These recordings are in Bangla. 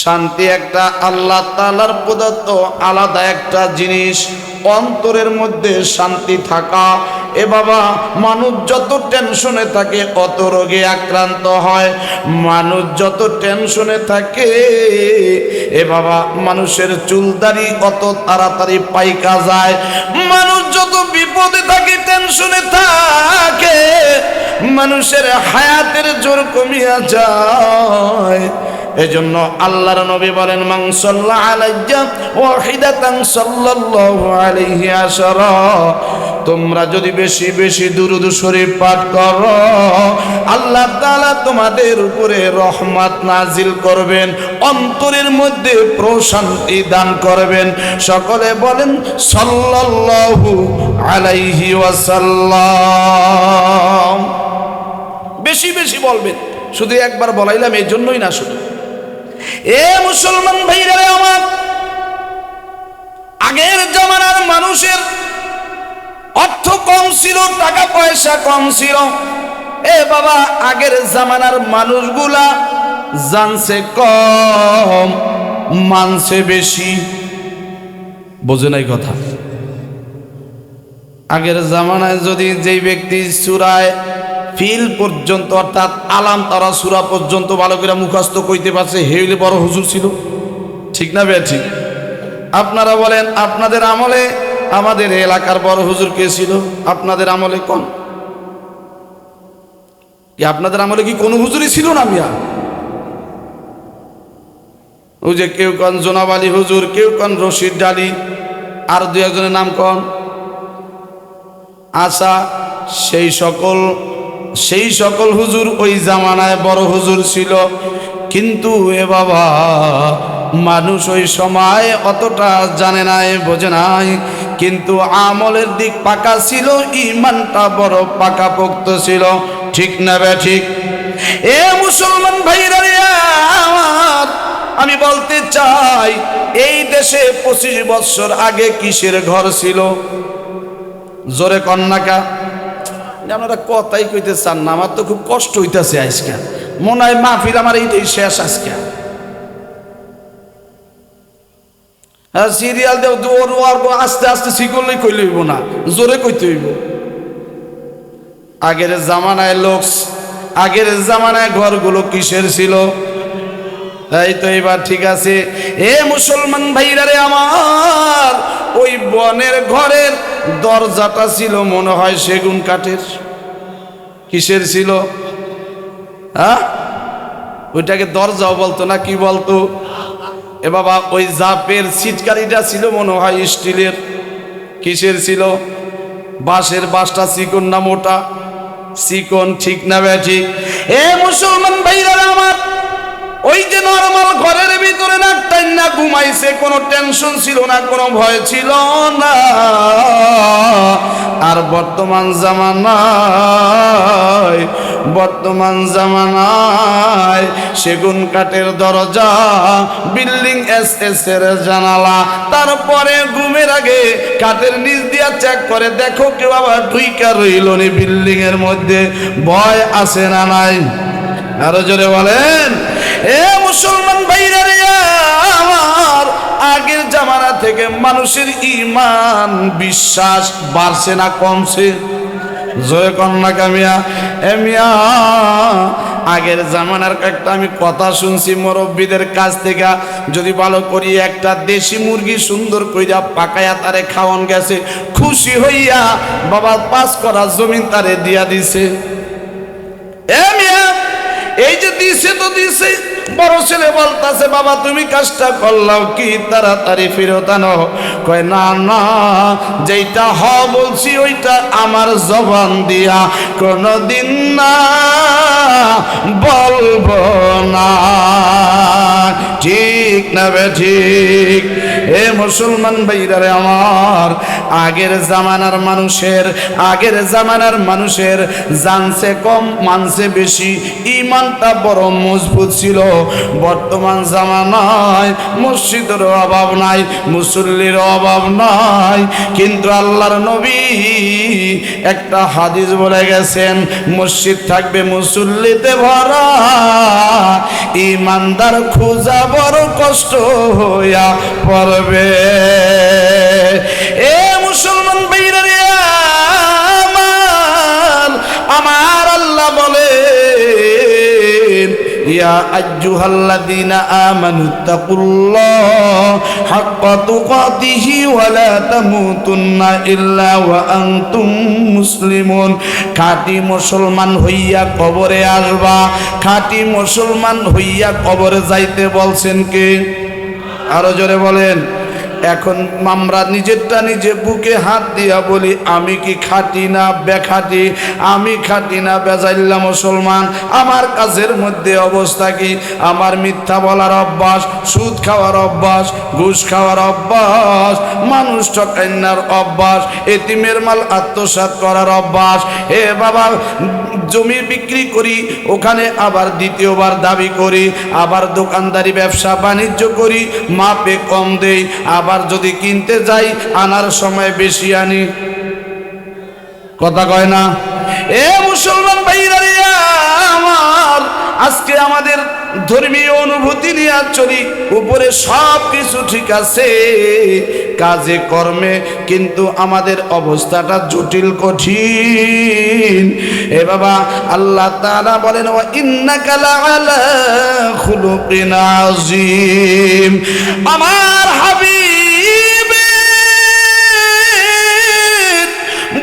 শান্তি একটা আল্লাহ তাআলার প্রদত্ত আলাদা একটা জিনিস। অন্তরের মধ্যে শান্তি থাকা। এ বাবা, মানুষ যত টেনশনে থাকে অত রোগে আক্রান্ত হয়। মানুষ যত টেনশনে থাকে এ বাবা, মানুষের চুলদারি অত তাড়াতাড়ি পাইকা যায়। মানুষ যত বিপদে থাকে, টেনশনে থাকে, মানুষের হায়াতের জোর কমিয়া যায়। এজন্য আল্লাহর নবী বলেন, মান সাল্লা আলাইয়া ওয়াহিদাতান সাল্লাল্লাহু আলাইহি আশারা। তোমরা যদি বেশি বেশি দুরূদ শরীফ পাঠ করো, আল্লাহ তাআলা তোমাদের উপরে রহমত নাজিল করবেন, অন্তরের মধ্যে প্রশান্তি দান করবেন। সকলে বলেন সাল্লাল্লাহু আলাইহি ওয়াসাল্লাম। বেশি বেশি বলবেন, শুধু একবার বলাইলাম এই জন্যই না। শুধু এ মুসলমান ভাইরা আমার, আগের জামানার মানুষের অর্থ কম ছিল, টাকা পয়সা কম ছিল। এ বাবা, আগের জামানার মানুষগুলা জানছে কম, মানছে বেশি। বোঝে নাই কথা? আগের জামানায় যদি যেই ব্যক্তি সূরায়ে ফিল পর্যন্ত অর্থাৎ আলাম তারা সূরা পর্যন্ত ভালো করে মুখস্থ কইতে পারছে, হেইলে বড় হুজুর ছিল। ঠিক না বে? ঠিক। আপনারা বলেন, আপনাদের আমলে আমাদের এলাকার বড় হুজুর কে ছিল? আপনাদের আমলে কোন? কি আপনাদের আমলে কি কোনো হুজুরই ছিল না মিয়া? ওই যে কেউ কন জনাব আলী হুজুর, কেউ কন রশিদ আলী, আর দুই একজনের নাম কন। আশা সেই সকল হুজুর ওই জামানায় বড় হুজুর ছিল। কিন্তু এ বাবা, মানুষ ওই সময় অতটা জানে নাই, বোঝে নাই। কিন্তু আমলের দিক পাকা ছিল, ঈমানটা বড় পাকাপোক্ত ছিল। ঠিক না বে ঠিক? এ মুসলমান ভাইরা আমার, আমি বলতে চাই, এই দেশে 25 বছর আগে কিসের ঘর ছিল? জোরে কন্যাকা। আপনারা কথাই কইতে চান না। আমার তো খুব কষ্ট হইতেছে আজকে। মনে হয় মাহফিল আমার এইটাই শেষ আজকে। সিরিয়াল দেও দৌড় আস্তে আস্তে শিখলেই কই লইব না, জোরে কইতে হইব। আগের জামানায় ঘরগুলো কিসের ছিল? এই তো এবার ঠিক আছে। এ মুসলমান ভাইরা রে আমার, ওই বনের ঘরের দরজাটা ছিল মনে হয় সেগুন কাঠের। কিসের ছিল? হ্যাঁ, ওইটাকে দরজাও বলতো না, কি বলতো? এ বাবা, ওই জাপের সিটকারিটা ছিল মনে হয় স্টিলের। কিসের ছিল? বাঁশটা চিকন না মোটা? চিকন। ঠিক না বেঠি? এ মুসলমান ভাইরা আমার, ওই যে নরমাল ঘরের ভিতরে না টাইনা ঘুমাইছে, কোনো টেনশন ছিল না, কোনো ভয় ছিল না। আর বর্তমান জামানায় সেগুন কাঠের দরজা, বিল্ডিং এস এর জানালা। তারপরে ঘুমের আগে কাঠের নিচ দিয়া চেক করে, দেখো কেউ আবার ঢুইকা রইল নি বিল্ডিং এর মধ্যে। ভয় আছে না নাই? আরো জোরে বলেন। এ মুসলমান ভাইরা রে আমার, আগের জামানা থেকে মানুষের ঈমান বিশ্বাস বাড়ছে না কমছে? জয় কন্যা কামিয়া। এ মিয়া, আগের জামানার একটা আমি কথা শুনছি মুরব্বীদের কাছ থেকে, যদি ভালো করি একটা দেশি মুরগি সুন্দর কইরা পাকায়া তারে খাওয়ান গেছে, খুশি হইয়া বাবা 5 করা জমিন তারে দিয়া দিছে। এ মিয়া, এই যে দিছে তো দিছে, বড় ছেলে বলতাছে, বাবা তুমি কাজটা করলাও কি, তাড়াতাড়ি ফেরত আনো। কয় না না, যেইটা হ বলছি ওইটা আমার জবান দিয়া কোনদিন না বলবো না। ঠিক না বেঠিক? এ মুসলমান ভাইরা রে আমার, আগের জামানার মানুষের জানছে কম মানছে বেশি, ঈমানটা বড় মজবুত ছিল। বর্তমান জামানায় মসজিদের অভাব নাই, মুসল্লির অভাব নাই, কিন্তু আল্লাহর নবী একটা হাদিস বলে গেছেন, মসজিদ থাকবে মুসল্লিতে ভরা, ইমানদার খোঁজা বড় কষ্ট হইয়া পড়বে। এ মুসলমান ভাইরা রে আমার আল্লাহ বলেন, ইয়া আইয়ুহাল্লাযীনা আমানুত্তাকুল্লাহ হাক্কা তুকাতিহি ওয়া লা তামুতুন্না ইল্লা ওয়া আনতুম মুসলিমুন। খাঁটি মুসলমান হইয়া কবরে আসবা, খাঁটি মুসলমান হইয়া কবরে যাইতে বলছেন কে? আরো জোরে বলেন। এখন আমরা নিজেরটা নিজে বুকে হাত দিয়া বলি, আমি কি খাঁটি না বেখাঁটি? আমি খাঁটি না বেজাইল্লা মুসলমান? আমার কাজের মধ্যে অবস্থা কি? আমার মিথ্যা বলার অভ্যাস, সুদ খাওয়ার অভ্যাস, ঘুষ খাওয়ার অভ্যাস, মানুষ ঠকাইনার অভ্যাস, এতিমের মাল আত্মসাৎ করার অভ্যাস। হে বাবা, জমি বিক্রি করি, ওখানে আবার দ্বিতীয়বার দাবি করি, আবার দোকানদারি ব্যবসা বাণিজ্য করি, মাপে কম দেই, আবার যদি কিনতে যাই আনার সময় বেশি আনি। কথা কয় না? এ মুসলমান ভাইরা রে আমার, আজকে আমাদের ধর্মীয় অনুভূতি নিয়ে চলি, উপরে সব কিছু ঠিক আছে, কাজে কর্মে কিন্তু আমাদের অবস্থাটা জটিল কঠিন। এ বাবা, আল্লাহ তাআলা বলেন, ওয়া ইন্নাকা লাআলা খুলুকিন আযীম। আমার হাবিবের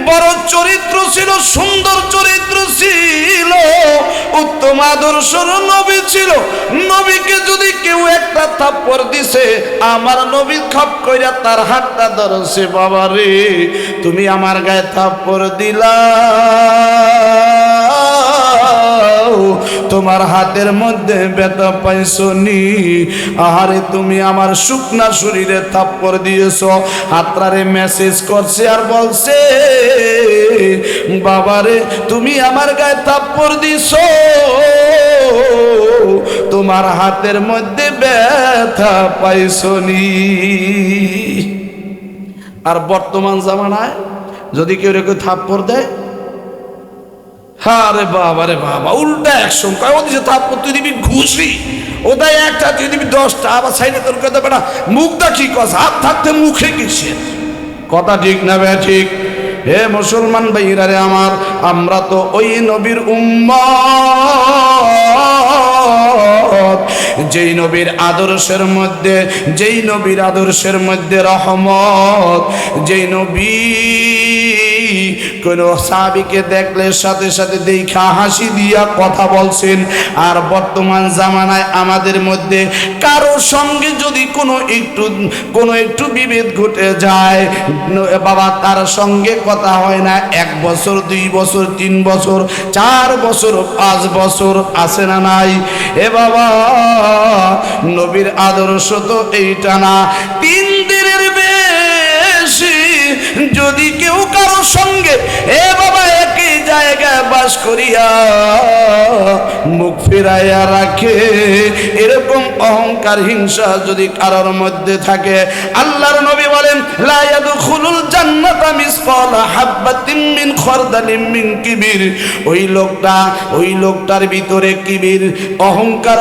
বড় চরিত্র ছিল, সুন্দর চরিত্র ছিল, উত্তম আদর্শের নবী ছিল। নবীকে যদি কেউ একটা থাপ্পড় দিছে, আমার নবী খাপ কইরা তার হাতটা ধরছে, বাবা রে তুমি আমার গায়ে থাপ্পড় দিলা, তোমার হাতের মধ্যে ব্যথা পাইছো নি? আহারে তুমি আমার শুকনা শরীরে থাপ্পড় দিয়েছো। হাতটারে মেসেজ করছে আর বলছে, বাবারে তুমি আমার গায়ে থাপ্পড় দিছো, তোমার হাতের মধ্যে ব্যথা পাইছো নি? আর বর্তমান জামানায় যদি কেউ কেউ থাপ্পড় দেয়, আরে বাবা রে বাবা, উল্টা অ্যাকশন কয়, ও দিছে থাপ্পড় তুই দিবি ঘুষি, ও দেয় একটা তুই দিবি 10টা, আবার সাইডে তোর কথা বেটা মুখটা কি কস, হাত থাকতে মুখে কিসের? কথা ঠিক না বে ঠিক? হে মুসলমান ভাইরা রে আমার, আমরা তো ওই নবীর উম্মত যেই নবীর আদর্শের মধ্যে রহমত, যেই নবী কোন সাহাবীকে দেখলে সাথে সাথে দেখা হাসি দিয়া কথা বলছেন। আর বর্তমান জামানায় আমাদের মধ্যে কারো সঙ্গে যদি কোনো একটু বিভেদ ঘটে যায়, বাবা তার সঙ্গে কথা হয় না 1 বছর 2 বছর 3 বছর 4 বছর 5 বছর, আছে না নাই? এ বাবা, নবীর আদর্শ তো এইটা না। 3 দিনের বেশি যদি কেউ কারো সঙ্গে এ বাবা একই জায়গায় বাস করিয়া মুখ ফিরাইয়া রাখে, এরকম অহংকার হিংসা যদি কারোর মধ্যে থাকে, আল্লাহর নবী বলেন, লা ইয়াদখুলুল জান্নাতা মিসকালা হাববাতিন মিন খারদালিন মিন কিবির। ওই লোকটার ভিতরে কিবির, অহংকার,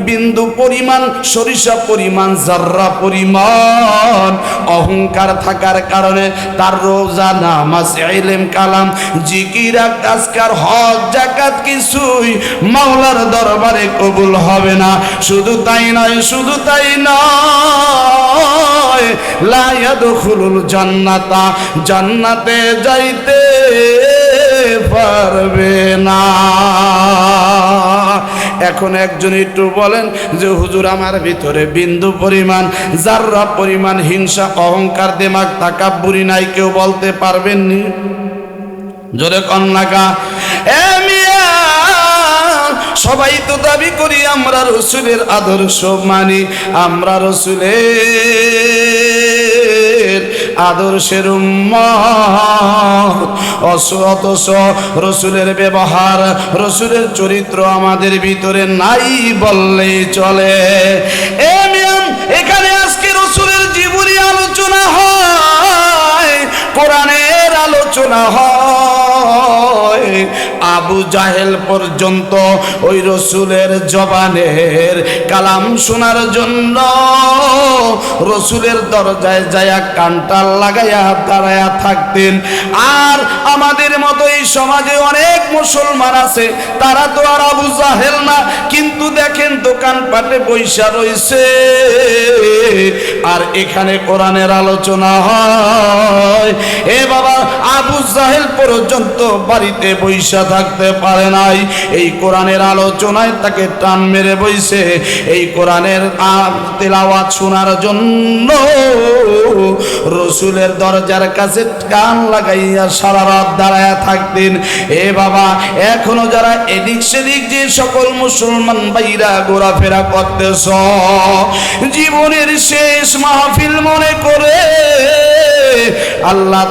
বিন্দু পরিমাণ, সরিষা পরিমাণ, জাররা পরিমাণ অহংকার থাকার কারণে তার রোজা, নামাজ, ইলম, কালাম, জিকির, আজকার, হজ, যাকাত কিছুই মাওলার দরবারে কবুল হবে না। শুধু তাই নয়, লা ইয়াদখুলুল জান্নাতা, জান্নাতে যাইতে পারবে না। এখন একজন একটু বলেন যে হুজুর আমার ভিতরে বিন্দু পরিমাণ, জাররা পরিমাণ হিংসা, অহংকার, দিমাগ, তাকাব্বুরি নাই, কেউ বলতে পারবেননি? জোরে কন্যাকা। এ মিয়া, সবাই তো দাবি করি আমরা রসুলের আদর্শ মানি, আমরা রসুলের আদর্শের উম্মত। অথচ রসুলের ব্যবহার, রসুলের চরিত্র আমাদের ভিতরে নাই বললেই চলে। এখানে আজকে রসুলের জীবনী আলোচনা হয়, কোরআনের আলোচনা হয়। আবু জাহেল পর্যন্ত ওই রসুলের জবানের কালাম শোনার জন্য রসুলের দরজায় যায়া কানটা লাগাইয়া দাঁড়ায়া থাকতেন। আর আমাদের মতো এই সমাজে অনেক মুসলমান আছে, তারা তো আর আবু জাহেল না, কিন্তু দেখেন দোকান পাটে বৈশা রয়েছে আর এখানে কোরআনের আলোচনা হয়। এ বাবা, আবু জাহেল পর্যন্ত বাড়িতে বৈশা থাকতে পারে নাই, এই কোরআনের আলোচনায় তাকে টান মেরে বইছে এই কোরআনের তেলাওয়াত শোনার জন্য। রসুলের দরজার কাছে কান লাগাইয়া সারা রাত দাঁড়ায়া থাকতেন। এ বাবা, এখনো যারা এদিক সেদিক যে সকল মুসলমান ভাইরা ঘোরাফেরা করতেছ, জীবনের শেষ মাহফিল মনে করে আল্লাহ